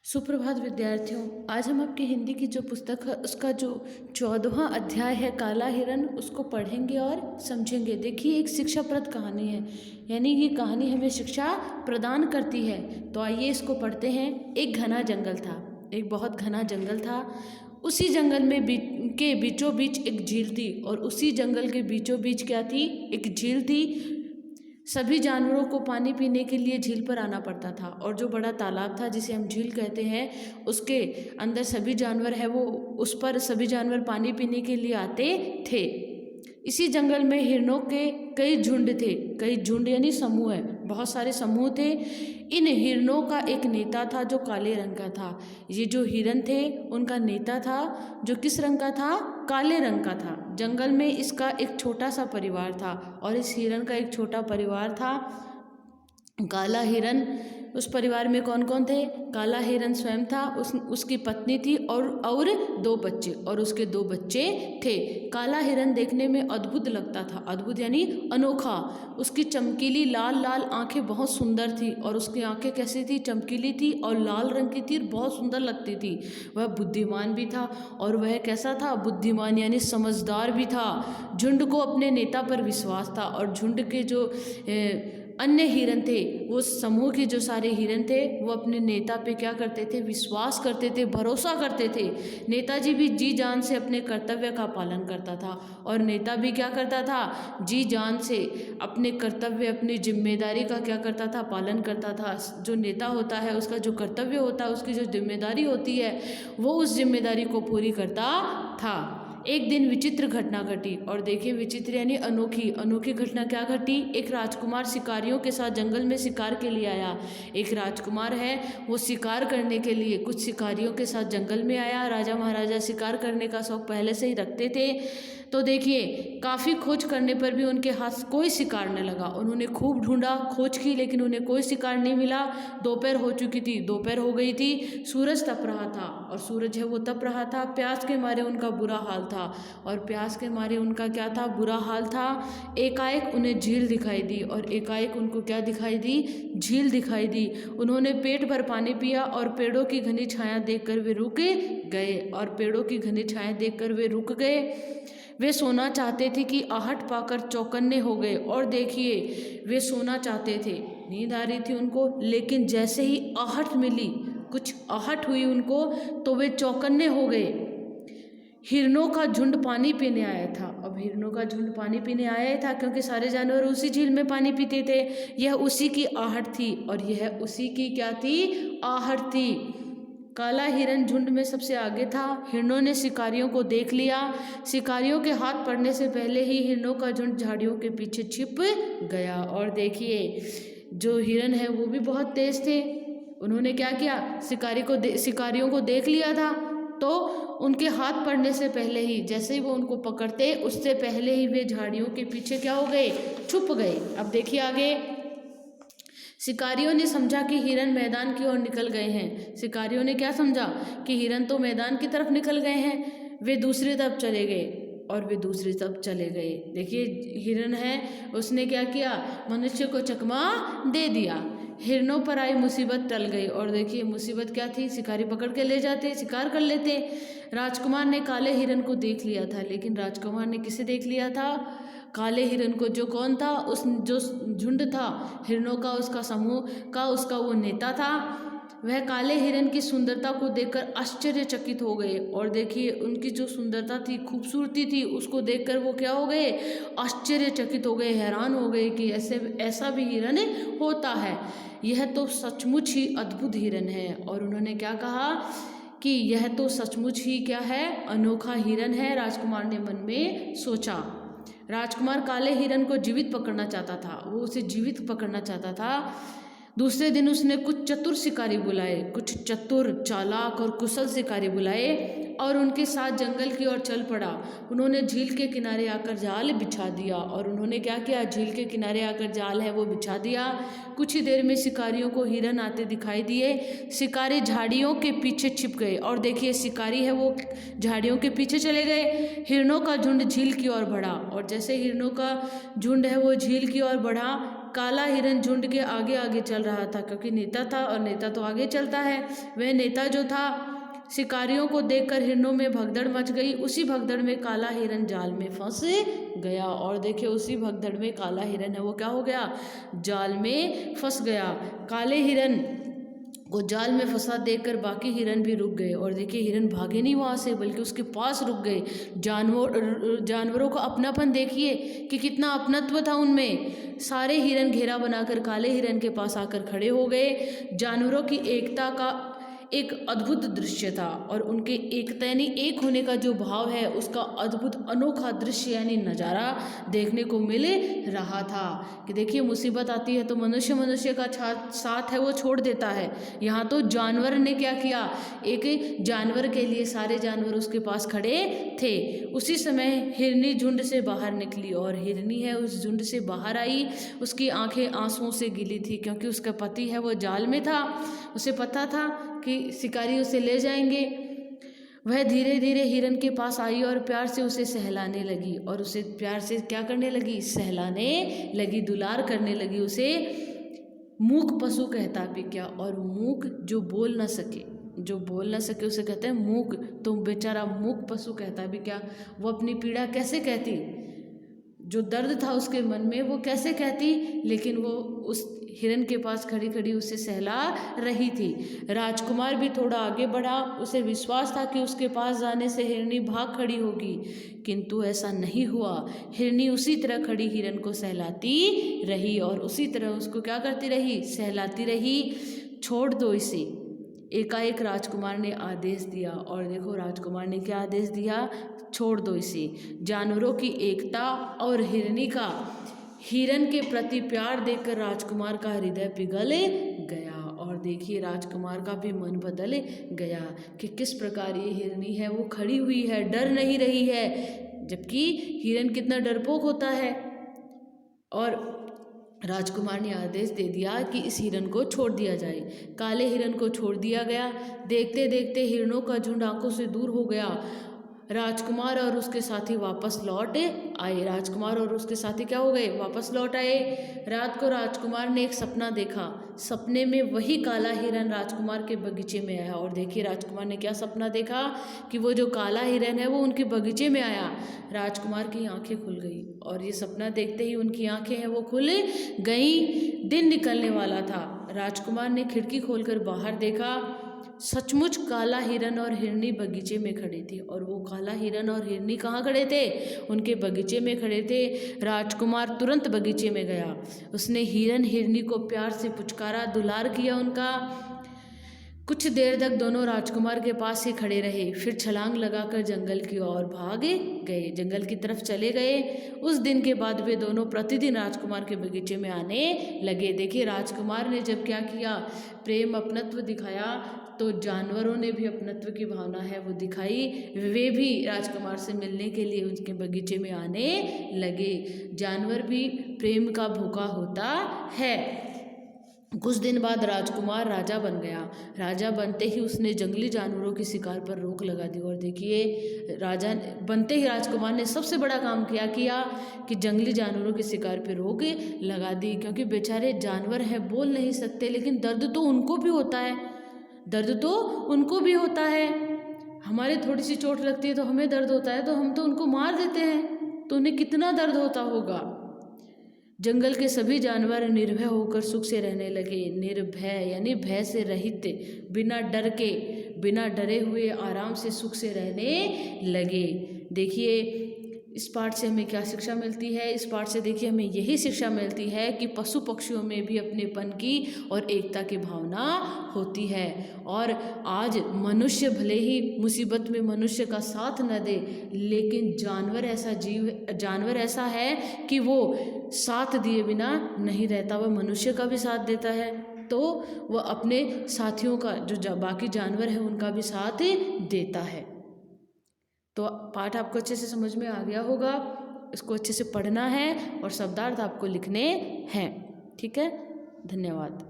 सुप्रभात विद्यार्थियों। आज हम आपकी हिंदी की जो पुस्तक है उसका जो 14वां अध्याय है काला हिरन, उसको पढ़ेंगे और समझेंगे। देखिए, एक शिक्षाप्रद कहानी है, यानी ये कहानी हमें शिक्षा प्रदान करती है। तो आइए इसको पढ़ते हैं। एक घना जंगल था, एक बहुत घना जंगल था। उसी जंगल में के बीचों बीच एक झील थी, और उसी जंगल के बीचों बीच क्या थी? एक झील थी। सभी जानवरों को पानी पीने के लिए झील पर आना पड़ता था, और जो बड़ा तालाब था जिसे हम झील कहते हैं, उसके अंदर सभी जानवर है वो उस पर सभी जानवर पानी पीने के लिए आते थे। इसी जंगल में हिरणों के कई झुंड थे। कई झुंड यानी समूह है, बहुत सारे समूह थे। इन हिरणों का एक नेता था जो काले रंग का था। ये जो हिरन थे उनका नेता था जो किस रंग का था? काले रंग का था। जंगल में इसका एक छोटा सा परिवार था, और इस हिरन का एक छोटा परिवार था। काला हिरन, उस परिवार में कौन कौन थे? काला हिरन स्वयं था, उसकी पत्नी थी और दो बच्चे, और उसके दो बच्चे थे। काला हिरन देखने में अद्भुत लगता था। अद्भुत यानी अनोखा। उसकी चमकीली लाल लाल आंखें बहुत सुंदर थी, और उसकी आंखें कैसी थी? चमकीली थी और लाल रंग की थी, बहुत सुंदर लगती थी। वह बुद्धिमान भी था, और वह कैसा था? बुद्धिमान यानी समझदार भी था। झुंड को अपने नेता पर विश्वास था, और झुंड के जो अन्य हिरन थे, वो समूह के जो सारे हिरन थे, वो अपने नेता पे क्या करते थे? विश्वास करते थे, भरोसा करते थे। नेताजी भी जी जान से अपने कर्तव्य का पालन करता था, और नेता भी क्या करता था? जी जान से अपने कर्तव्य, अपनी जिम्मेदारी का क्या करता था? पालन करता था। जो नेता होता है उसका जो कर्तव्य होता है, उसकी जो जिम्मेदारी होती है, वो उस जिम्मेदारी को पूरी करता था। एक दिन विचित्र घटना घटी, और देखिए विचित्र यानी अनोखी। अनोखी घटना क्या घटी? एक राजकुमार शिकारियों के साथ जंगल में शिकार के लिए आया। एक राजकुमार है, वो शिकार करने के लिए कुछ शिकारियों के साथ जंगल में आया। राजा महाराजा शिकार करने का शौक पहले से ही रखते थे। तो देखिए, काफ़ी खोज करने पर भी उनके हाथ कोई शिकार न लगा। उन्होंने खूब ढूंढा, खोज की, लेकिन उन्हें कोई शिकार नहीं मिला। दोपहर हो चुकी थी, दोपहर हो गई थी, सूरज तप रहा था, और सूरज है वो तप रहा था। प्यास के मारे उनका बुरा हाल था, और प्यास के मारे उनका क्या था? बुरा हाल था। एकाएक उन्हें झील दिखाई दी, और एकाएक उनको क्या दिखाई दी? झील दिखाई दी। उन्होंने पेट भर पानी पिया, और पेड़ों की घनी छाया देखकर वे रुक गए, और पेड़ों की घनी छाया देखकर वे रुक गए। वे सोना चाहते थे कि आहट पाकर चौकन्ने हो गए। और देखिए, वे सोना चाहते थे, नींद आ रही थी उनको, लेकिन जैसे ही आहट मिली, कुछ आहट हुई उनको, तो वे चौकन्ने हो गए। हिरणों का झुंड पानी पीने आया था। अब हिरणों का झुंड पानी पीने आया था, क्योंकि सारे जानवर उसी झील में पानी पीते थे। यह उसी की आहट थी, और यह उसी की क्या थी? आहट थी। काला हिरन झुंड में सबसे आगे था। हिरणों ने शिकारियों को देख लिया। शिकारियों के हाथ पड़ने से पहले ही हिरणों का झुंड झाड़ियों के पीछे छिप गया। और देखिए, जो हिरन है वो भी बहुत तेज थे। उन्होंने क्या किया? शिकारियों को देख लिया था, तो उनके हाथ पड़ने से पहले ही, जैसे ही वो उनको पकड़ते, उससे पहले ही वे झाड़ियों के पीछे क्या हो गए? छुप गए। अब देखिए आगे। शिकारियों ने समझा कि हिरन मैदान की ओर निकल गए हैं। शिकारियों ने क्या समझा? कि हिरन तो मैदान की तरफ निकल गए हैं। वे दूसरी तरफ चले गए, और वे दूसरी तरफ चले गए। देखिए, हिरन है, उसने क्या किया? मनुष्य को चकमा दे दिया। हिरणों पर आई मुसीबत टल गई। और देखिए, मुसीबत क्या थी? शिकारी पकड़ के ले जाते, शिकार कर लेते। राजकुमार ने काले हिरन को देख लिया था, लेकिन राजकुमार ने किसे देख लिया था? काले हिरन को। जो कौन था? उस जो झुंड था हिरणों का, उसका समूह का, उसका वो नेता था। वह काले हिरन की सुंदरता को देखकर आश्चर्यचकित हो गए। और देखिए, उनकी जो सुंदरता थी, खूबसूरती थी, उसको देखकर वो क्या हो गए? आश्चर्यचकित हो गए, हैरान हो गए कि ऐसा भी हिरन होता है। यह तो सचमुच ही अद्भुत हिरन है। और उन्होंने क्या कहा? कि यह तो सचमुच ही क्या है? अनोखा हिरन है। राजकुमार ने मन में सोचा। राजकुमार काले हिरन को जीवित पकड़ना चाहता था, वो उसे जीवित पकड़ना चाहता था। दूसरे दिन उसने कुछ चतुर शिकारी बुलाए, कुछ चतुर, चालाक और कुशल शिकारी बुलाए, और उनके साथ जंगल की ओर चल पड़ा। उन्होंने झील के किनारे आकर जाल बिछा दिया। और उन्होंने क्या किया? झील के किनारे आकर जाल है वो बिछा दिया। कुछ ही देर में शिकारियों को हिरन आते दिखाई दिए। शिकारी झाड़ियों के पीछे छिप गए। और देखिए, शिकारी है वो झाड़ियों के पीछे चले गए। हिरणों का झुंड झील की ओर बढ़ा, और जैसे हिरणों का झुंड है वो झील की ओर बढ़ा, काला हिरन झुंड के आगे आगे चल रहा था, क्योंकि नेता था और नेता तो आगे चलता है। वह नेता जो था, शिकारियों को देखकर हिरणों में भगदड़ मच गई। उसी भगदड़ में काला हिरन जाल में फंस गया। और देखिए उसी भगदड़ में काला हिरन है वो क्या हो गया, जाल में फंस गया। काले हिरन को जाल में फंसा देखकर बाकी हिरन भी रुक गए। और देखिए हिरन भागे नहीं वहाँ से, बल्कि उसके पास रुक गए। जानवरों का अपनापन देखिए कि कितना अपनत्व था उनमें। सारे हिरन घेरा बनाकर काले हिरन के पास आकर खड़े हो गए। जानवरों की एकता का एक अद्भुत दृश्य था, और उनके एकता यानी एक होने का जो भाव है, उसका अद्भुत अनोखा दृश्य यानी नज़ारा देखने को मिल रहा था। कि देखिए मुसीबत आती है तो मनुष्य का साथ है वो छोड़ देता है। यहाँ तो जानवर ने क्या किया, एक जानवर के लिए सारे जानवर उसके पास खड़े थे। उसी समय हिरनी झुंड से बाहर निकली, और हिरनी है उस झुंड से बाहर आई। उसकी आंखें आंसुओं से गीली थी, क्योंकि उसका पति है वो जाल में था। उसे पता था कि शिकारी उसे ले जाएंगे। वह धीरे धीरे हिरन के पास आई और प्यार से उसे सहलाने लगी, और उसे प्यार से क्या करने लगी, सहलाने लगी, दुलार करने लगी उसे। मूक पशु कहता भी क्या, और मूक जो बोल ना सके उसे कहते हैं मूक। तो बेचारा मूक पशु कहता भी क्या, वो अपनी पीड़ा कैसे कहती, जो दर्द था उसके मन में वो कैसे कहती, लेकिन वो उस हिरन के पास खड़ी खड़ी उसे सहला रही थी। राजकुमार भी थोड़ा आगे बढ़ा। उसे विश्वास था कि उसके पास जाने से हिरनी भाग खड़ी होगी, किंतु ऐसा नहीं हुआ। हिरनी उसी तरह खड़ी हिरन को सहलाती रही, और उसी तरह उसको क्या करती रही, सहलाती रही। छोड़ दो इसे, एकाएक राजकुमार ने आदेश दिया। और देखो राजकुमार ने क्या आदेश दिया, छोड़ दो इसे। जानवरों की एकता और हिरन के प्रति प्यार देखकर राजकुमार का हृदय पिघल गया। और देखिए राजकुमार का भी मन बदल गया कि किस प्रकार ये हिरनी है वो खड़ी हुई है, डर नहीं रही है, जबकि हिरन कितना डरपोक होता है। और राजकुमार ने आदेश दे दिया कि इस हिरन को छोड़ दिया जाए। काले हिरन को छोड़ दिया गया। देखते देखते हिरणों का झुंड आंखों से दूर हो गया। राजकुमार और उसके साथी वापस लौट आए। राजकुमार और उसके साथी क्या हो गए, वापस लौट आए। रात को राजकुमार ने एक सपना देखा। सपने में वही काला हिरन राजकुमार के बगीचे में आया। और देखिए राजकुमार ने क्या सपना देखा कि वो जो काला हिरन है वो उनके बगीचे में आया। राजकुमार की आंखें खुल गई, और ये सपना देखते ही उनकी आंखें हैं वो खुल गई। दिन निकलने वाला था। राजकुमार ने खिड़की खोलकर बाहर देखा। सचमुच काला हिरन और हिरनी बगीचे में खड़े थे। और वो काला हिरन और हिरनी कहाँ खड़े थे, उनके बगीचे में खड़े थे। राजकुमार तुरंत बगीचे में गया। उसने हिरन हिरनी को प्यार से पुचकारा, दुलार किया उनका। कुछ देर तक दोनों राजकुमार के पास ही खड़े रहे, फिर छलांग लगाकर जंगल की ओर भाग गए, जंगल की तरफ चले गए। उस दिन के बाद वे दोनों प्रतिदिन राजकुमार के बगीचे में आने लगे। देखिए राजकुमार ने जब क्या किया, प्रेम अपनत्व दिखाया, तो जानवरों ने भी अपनत्व की भावना है वो दिखाई। वे भी राजकुमार से मिलने के लिए उनके बगीचे में आने लगे। जानवर भी प्रेम का भूखा होता है। कुछ दिन बाद राजकुमार राजा बन गया। राजा बनते ही उसने जंगली जानवरों की शिकार पर रोक लगा दी। और देखिए राजा बनते ही राजकुमार ने सबसे बड़ा काम किया कि जंगली जानवरों की शिकार पर रोक लगा दी। क्योंकि बेचारे जानवर हैं, बोल नहीं सकते, लेकिन दर्द तो उनको भी होता है, हमारे थोड़ी सी चोट लगती है तो हमें दर्द होता है, तो हम तो उनको मार देते हैं, तो उन्हें कितना दर्द होता होगा। जंगल के सभी जानवर निर्भय होकर सुख से रहने लगे। निर्भय यानी भय से रहित, बिना डरे हुए आराम से सुख से रहने लगे। देखिए इस पाठ से हमें क्या शिक्षा मिलती है, इस पाठ से देखिए हमें यही शिक्षा मिलती है कि पशु पक्षियों में भी अपनेपन की और एकता की भावना होती है। और आज मनुष्य भले ही मुसीबत में मनुष्य का साथ न दे, लेकिन जानवर ऐसा है कि वो साथ दिए बिना नहीं रहता, वह मनुष्य का भी साथ देता है, तो वह अपने साथियों का जो बाकी जानवर है उनका भी साथ देता है। तो पाठ आपको अच्छे से समझ में आ गया होगा। इसको अच्छे से पढ़ना है और शब्दार्थ आपको लिखने हैं। ठीक है, धन्यवाद।